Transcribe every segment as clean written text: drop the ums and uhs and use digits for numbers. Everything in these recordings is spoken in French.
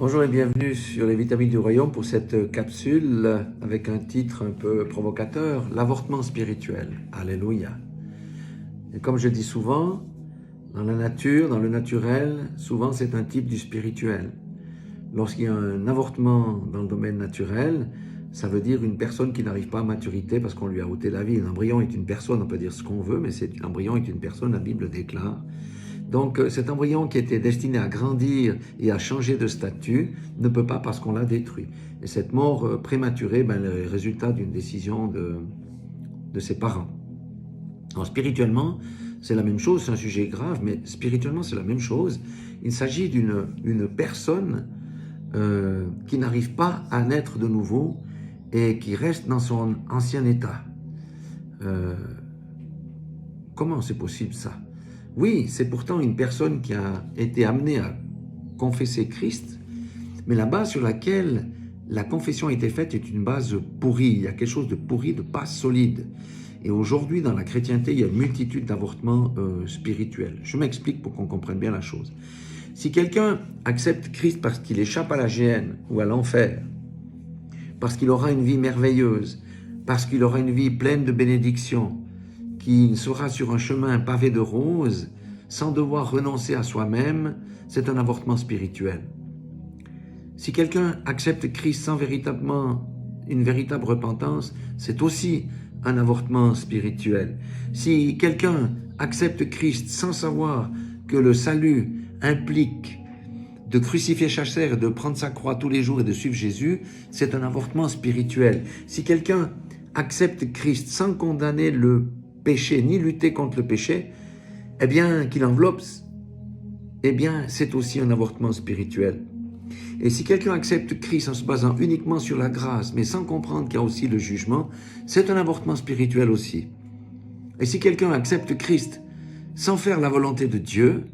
Bonjour et bienvenue sur les vitamines du royaume pour cette capsule avec un titre un peu provocateur, l'avortement spirituel. Alléluia. Et comme je dis souvent, dans la nature, dans le naturel, souvent c'est un type du spirituel. Lorsqu'il y a un avortement dans le domaine naturel, ça veut dire une personne qui n'arrive pas à maturité parce qu'on lui a ôté la vie. Un embryon est une personne, on peut dire ce qu'on veut, mais l'embryon est une personne, la Bible déclare. Donc cet embryon qui était destiné à grandir et à changer de statut ne peut pas parce qu'on l'a détruit. Et cette mort prématurée est le résultat d'une décision de ses parents. Alors spirituellement, c'est la même chose, c'est un sujet grave, mais spirituellement c'est la même chose. Il s'agit d'une personne qui n'arrive pas à naître de nouveau et qui reste dans son ancien état. Comment c'est possible ça ? Oui, c'est pourtant une personne qui a été amenée à confesser Christ, mais la base sur laquelle la confession a été faite est une base pourrie. Il y a quelque chose de pourri, de pas solide. Et aujourd'hui, dans la chrétienté, il y a une multitude d'avortements spirituels. Je m'explique pour qu'on comprenne bien la chose. Si quelqu'un accepte Christ parce qu'il échappe à la géhenne ou à l'enfer, parce qu'il aura une vie merveilleuse, parce qu'il aura une vie pleine de bénédictions, qui sera sur un chemin pavé de roses, sans devoir renoncer à soi-même, c'est un avortement spirituel. Si quelqu'un accepte Christ sans une véritable repentance, c'est aussi un avortement spirituel. Si quelqu'un accepte Christ sans savoir que le salut implique de crucifier chaque et de prendre sa croix tous les jours et de suivre Jésus, c'est un avortement spirituel. Si quelqu'un accepte Christ sans condamner le péché, ni lutter contre le péché, eh bien, qu'il enveloppe, eh bien, c'est aussi un avortement spirituel. Et si quelqu'un accepte Christ en se basant uniquement sur la grâce, mais sans comprendre qu'il y a aussi le jugement, c'est un avortement spirituel aussi. Et si quelqu'un accepte Christ sans faire la volonté de Dieu,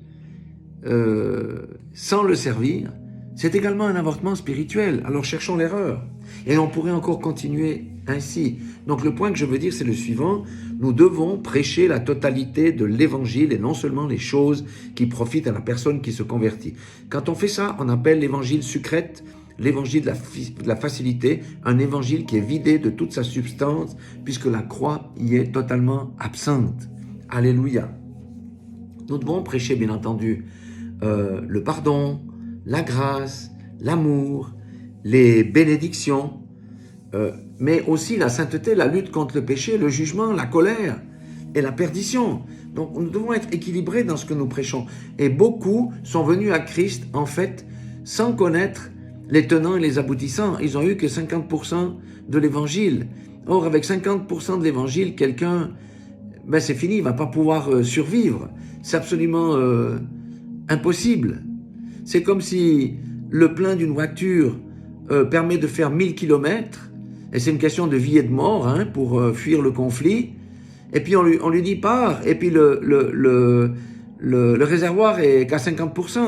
sans le servir, c'est également un avortement spirituel. Alors cherchons l'erreur. Et on pourrait encore continuer ainsi. Donc le point que je veux dire, c'est le suivant. Nous devons prêcher la totalité de l'évangile et non seulement les choses qui profitent à la personne qui se convertit. Quand on fait ça, on appelle l'évangile sucrète, l'évangile de la facilité, un évangile qui est vidé de toute sa substance, puisque la croix y est totalement absente. Alléluia. Nous devons prêcher, bien entendu, le pardon, la grâce, l'amour, les bénédictions, mais aussi la sainteté, la lutte contre le péché, le jugement, la colère et la perdition. Donc nous devons être équilibrés dans ce que nous prêchons. Et beaucoup sont venus à Christ, en fait, sans connaître les tenants et les aboutissants. Ils ont eu que 50% de l'évangile. Or, avec 50% de l'évangile, quelqu'un, c'est fini, il ne va pas pouvoir survivre. C'est absolument impossible. C'est comme si le plein d'une voiture permet de faire 1000 km, et c'est une question de vie et de mort pour fuir le conflit, et puis on lui dit pars, et puis le réservoir est qu'à 50%.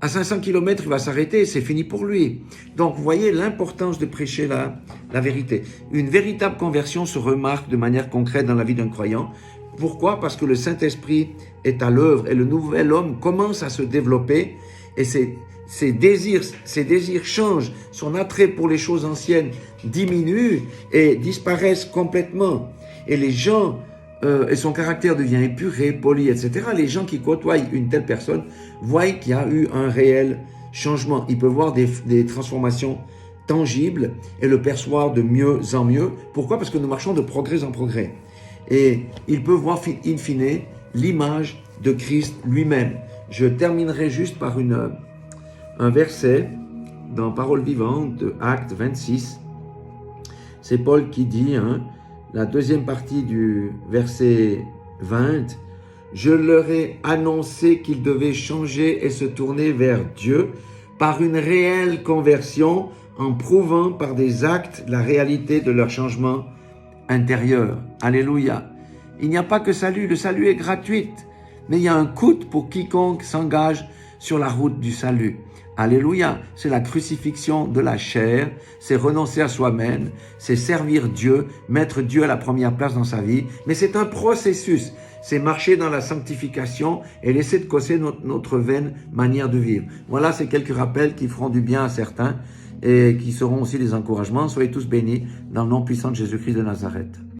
À 500 km, il va s'arrêter, c'est fini pour lui. Donc vous voyez l'importance de prêcher la vérité. Une véritable conversion se remarque de manière concrète dans la vie d'un croyant. Pourquoi ? Parce que le Saint-Esprit est à l'œuvre et le nouvel homme commence à se développer, et ses désirs changent, son attrait pour les choses anciennes diminue et disparaissent complètement. Et les gens, et son caractère devient épuré, poli, etc. Les gens qui côtoient une telle personne voient qu'il y a eu un réel changement. Ils peuvent voir des transformations tangibles et le percevoir de mieux en mieux. Pourquoi ? Parce que nous marchons de progrès en progrès. Et ils peuvent voir in fine l'image de Christ lui-même. Je terminerai juste par un verset dans Paroles vivantes de Actes 26. C'est Paul qui dit, la deuxième partie du verset 20, « Je leur ai annoncé qu'ils devaient changer et se tourner vers Dieu par une réelle conversion en prouvant par des actes la réalité de leur changement intérieur. » Alléluia. Il n'y a pas que salut, le salut est gratuit, mais il y a un coût pour quiconque s'engage sur la route du salut. Alléluia, c'est la crucifixion de la chair, c'est renoncer à soi-même, c'est servir Dieu, mettre Dieu à la première place dans sa vie, mais c'est un processus. c'est marcher dans la sanctification et laisser de causer notre vaine manière de vivre. Voilà, c'est quelques rappels qui feront du bien à certains et qui seront aussi des encouragements. Soyez tous bénis dans le nom puissant de Jésus-Christ de Nazareth.